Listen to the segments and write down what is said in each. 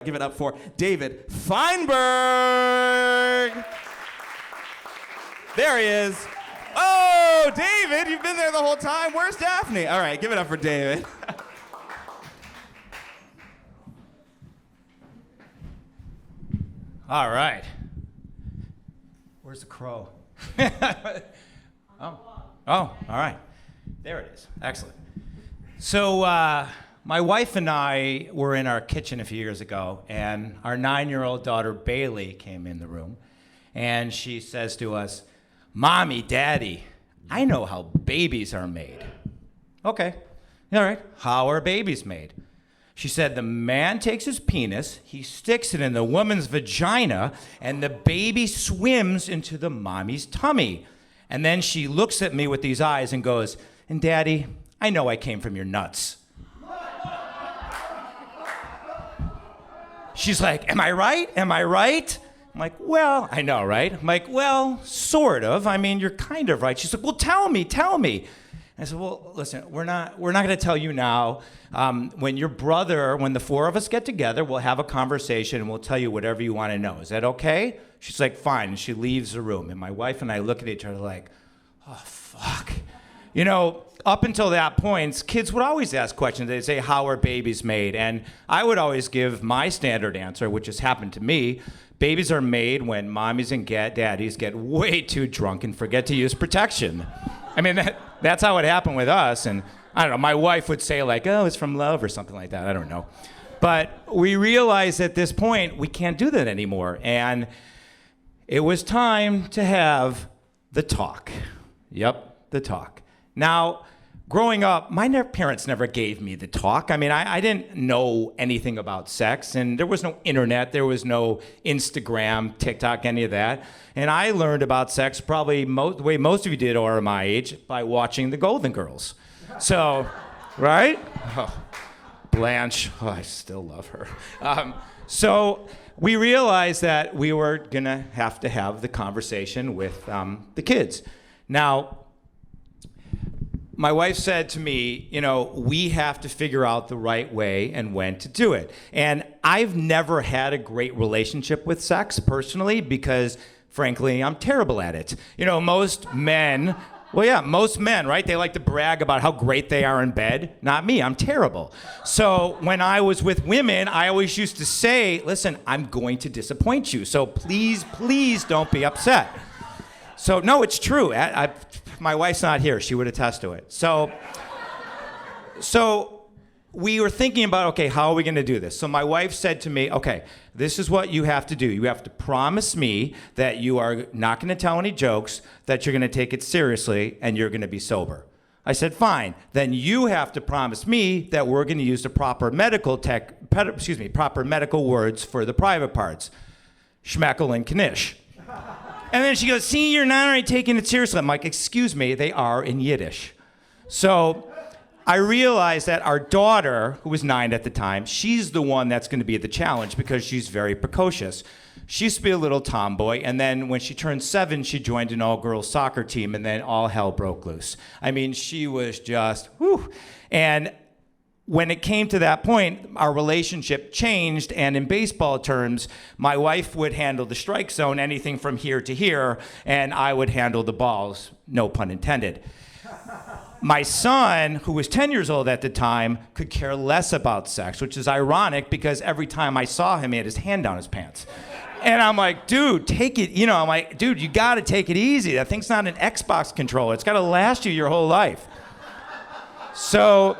Give it up for David Feinberg. There he is. Oh, David, you've been there the whole time. Where's Daphne? All right, give it up for David. All right. Where's the crow? Oh, all right. There it is. Excellent. So my wife and I were in our kitchen a few years ago, and our 9-year-old daughter, Bailey, came in the room, and she says to us, "Mommy, Daddy, I know how babies are made." Okay. All right. How are babies made? She said, the man takes his penis, he sticks it in the woman's vagina, and the baby swims into the mommy's tummy. And then she looks at me with these eyes and goes, "And Daddy, I know I came from your nuts." She's like, "Am I right? Am I right?" I'm like, "Well, I know, right?" I'm like, "Well, sort of. I mean, you're kind of right." She's like, "Well, tell me. I said, "Well, listen, we're not going to tell you now. When the four of us get together, we'll have a conversation and we'll tell you whatever you want to know. Is that okay?" She's like, "Fine." And she leaves the room. And my wife and I look at each other like, oh, fuck. You know, up until that point, kids would always ask questions. They'd say, "How are babies made?" And I would always give my standard answer, which has happened to me. Babies are made when mommies and daddies get way too drunk and forget to use protection. I mean, that's how it happened with us. And I don't know, my wife would say like, "Oh, it's from love," or something like that. I don't know. But we realized at this point, we can't do that anymore. And it was time to have the talk. Yep, the talk. Now, growing up, my parents never gave me the talk. I mean, I didn't know anything about sex, and there was no internet, there was no Instagram, TikTok, any of that. And I learned about sex probably the way most of you did, or my age, by watching the Golden Girls. So, right? Oh, Blanche, oh, I still love her. So we realized that we were gonna have to have the conversation with the kids. Now, my wife said to me, you know, we have to figure out the right way and when to do it. And I've never had a great relationship with sex personally because, frankly, I'm terrible at it. You know, most men, right? They like to brag about how great they are in bed. Not me, I'm terrible. So when I was with women, I always used to say, "Listen, I'm going to disappoint you. So please don't be upset." So no, it's true. My wife's not here. She would attest to it. So we were thinking about, okay, how are we going to do this? So my wife said to me, "Okay, this is what you have to do. You have to promise me that you are not going to tell any jokes, that you're going to take it seriously, and you're going to be sober." I said, "Fine. Then you have to promise me that we're going to use the proper medical words for the private parts, schmeckle and knish." And then she goes, "See, you're not already taking it seriously." I'm like, "Excuse me, they are in Yiddish." So I realized that our daughter, who was 9 at the time, she's the one that's going to be the challenge because she's very precocious. She used to be a little tomboy, and then when she turned 7, she joined an all-girls soccer team, and then all hell broke loose. I mean, she was just, whew. And when it came to that point, our relationship changed, and in baseball terms, my wife would handle the strike zone, anything from here to here, and I would handle the balls, no pun intended. My son, who was 10 years old at the time, could care less about sex, which is ironic because every time I saw him, he had his hand down his pants. And I'm like, "Dude, take it," you you gotta take it easy. That thing's not an Xbox controller. It's gotta last you your whole life. So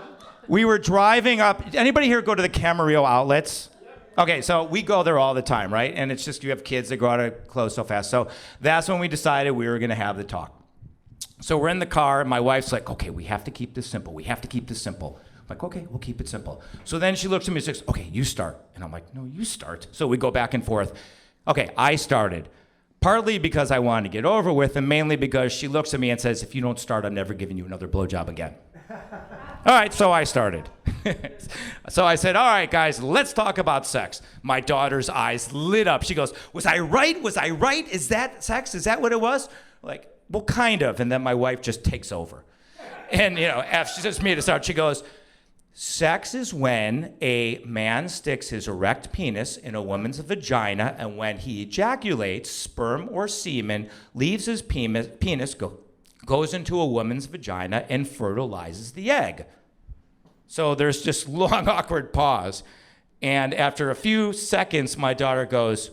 we were driving up. Anybody here go to the Camarillo outlets? Okay, so we go there all the time, right? And it's just you have kids that go out of clothes so fast. So that's when we decided we were going to have the talk. So we're in the car, and my wife's like, "Okay, we have to keep this simple. We have to keep this simple." I'm like, "Okay, we'll keep it simple." So then she looks at me and says, "Okay, you start." And I'm like, "No, you start." So we go back and forth. Okay, I started. Partly because I wanted to get over with, and mainly because she looks at me and says, "If you don't start, I'm never giving you another blowjob again." All right, so I started. So I said, "All right, guys, let's talk about sex." My daughter's eyes lit up. She goes, "Was I right? Was I right? Is that sex? Is that what it was?" Like, "Well, kind of." And then my wife just takes over. And, after she says to me to start, she goes, Sex is when a man sticks his erect penis in a woman's vagina, and when he ejaculates, sperm or semen leaves his penis, goes into a woman's vagina and fertilizes the egg. So there's just long, awkward pause. And after a few seconds, my daughter goes,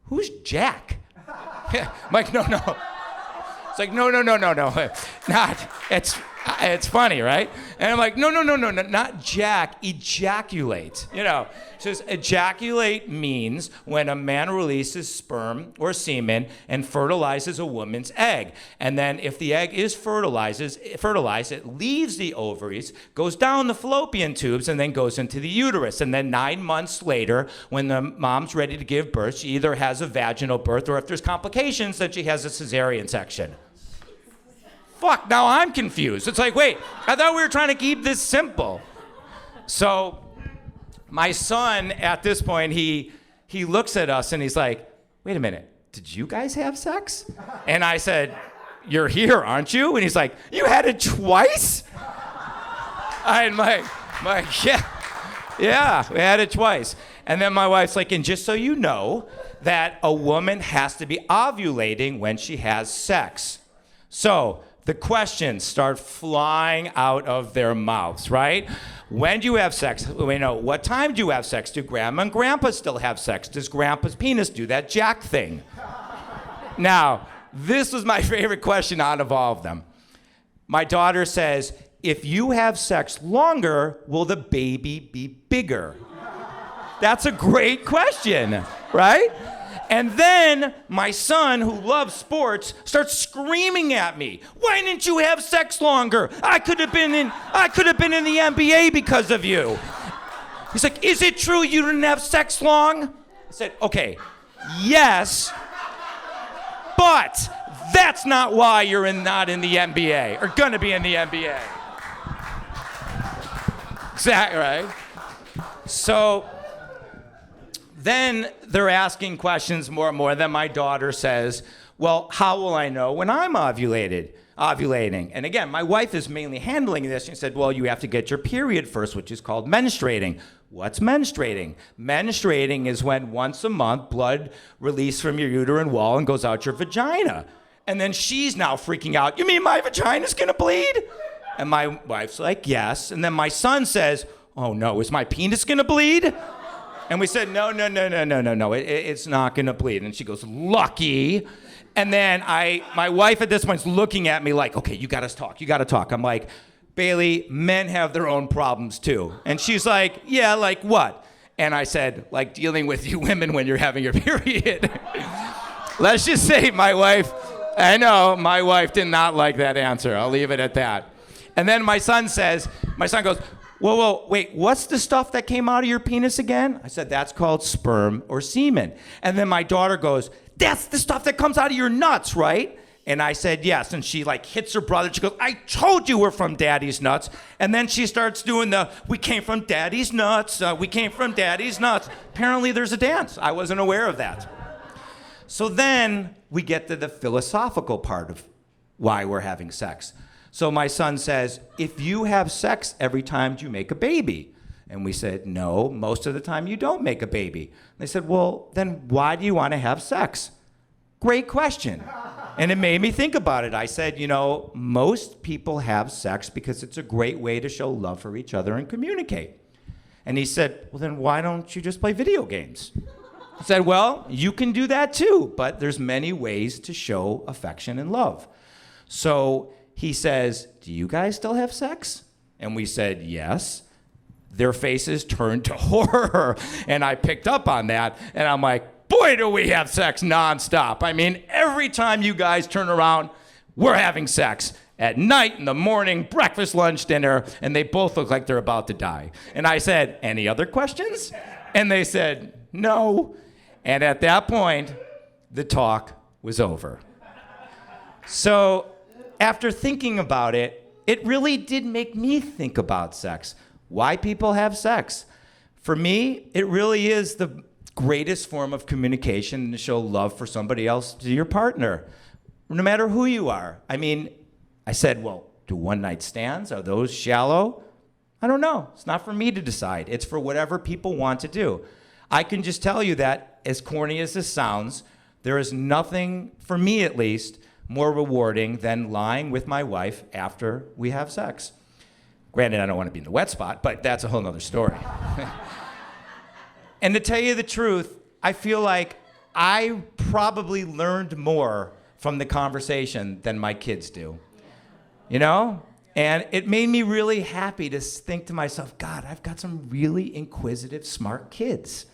"Who's Jack?" I'm like, no. It's like, no. It's funny, right? And I'm like, no, not Jack, ejaculate. Says ejaculate means when a man releases sperm or semen and fertilizes a woman's egg. And then if the egg is fertilized, it leaves the ovaries, goes down the fallopian tubes, and then goes into the uterus. And then 9 months later, when the mom's ready to give birth, she either has a vaginal birth, or if there's complications, then she has a cesarean section. Fuck, now I'm confused. It's like, wait, I thought we were trying to keep this simple. So my son, at this point, he looks at us and he's like, wait a minute, did you guys have sex? And I said, you're here, aren't you? And he's like, you had it twice? I'm like, yeah, we had it twice. And then my wife's like, and just so you know, that a woman has to be ovulating when she has sex. So the questions start flying out of their mouths, right? When do you have sex? What time do you have sex? Do grandma and grandpa still have sex? Does grandpa's penis do that Jack thing? Now, this was my favorite question out of all of them. My daughter says, if you have sex longer, will the baby be bigger? That's a great question, right? And then my son, who loves sports, starts screaming at me. Why didn't you have sex longer? I could have been in the NBA because of you. He's like, is it true you didn't have sex long? I said, okay, yes, but that's not why you're not in the NBA or gonna be in the NBA. Exactly, right? So then they're asking questions more and more. Then my daughter says, well, how will I know when I'm ovulating? And again, my wife is mainly handling this. She said, well, you have to get your period first, which is called menstruating. What's menstruating? Menstruating is when once a month blood released from your uterine wall and goes out your vagina. And then she's now freaking out. You mean my vagina's gonna bleed? And my wife's like, yes. And then my son says, oh no, is my penis gonna bleed? And we said, no, it's not gonna bleed. And she goes, lucky. And then my wife at this point is looking at me like, okay, you gotta talk. I'm like, Bailey, men have their own problems too. And she's like, yeah, like what? And I said, like dealing with you women when you're having your period. Let's just say my wife did not like that answer. I'll leave it at that. And then my son goes, whoa, wait, what's the stuff that came out of your penis again? I said, that's called sperm or semen. And then my daughter goes, that's the stuff that comes out of your nuts, right? And I said, yes. And she like hits her brother. She goes, I told you we're from daddy's nuts. And then she starts doing we came from daddy's nuts. We came from daddy's nuts. Apparently there's a dance. I wasn't aware of that. So then we get to the philosophical part of why we're having sex. So my son says, if you have sex every time you make a baby. And we said, no, most of the time you don't make a baby. And they said, well, then why do you want to have sex? Great question. And it made me think about it. I said, most people have sex because it's a great way to show love for each other and communicate. And he said, well, then why don't you just play video games? I said, well, you can do that too, but there's many ways to show affection and love. So he says, do you guys still have sex? And we said, yes. Their faces turned to horror. And I picked up on that. And I'm like, boy, do we have sex nonstop. I mean, every time you guys turn around, we're having sex. At night, in the morning, breakfast, lunch, dinner. And they both look like they're about to die. And I said, any other questions? And they said, no. And at that point, the talk was over. So after thinking about it, it really did make me think about sex. Why people have sex. For me, it really is the greatest form of communication to show love for somebody else, to your partner, no matter who you are. I mean, I said, well, do one-night stands, are those shallow? I don't know. It's not for me to decide. It's for whatever people want to do. I can just tell you that, as corny as this sounds, there is nothing, for me at least, more rewarding than lying with my wife after we have sex. Granted, I don't want to be in the wet spot, but that's a whole nother story. And to tell you the truth, I feel like I probably learned more from the conversation than my kids do. You know? And it made me really happy to think to myself, God, I've got some really inquisitive, smart kids.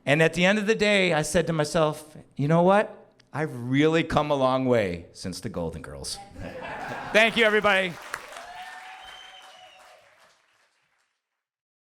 And at the end of the day, I said to myself, you know what? I've really come a long way since the Golden Girls. Thank you, everybody.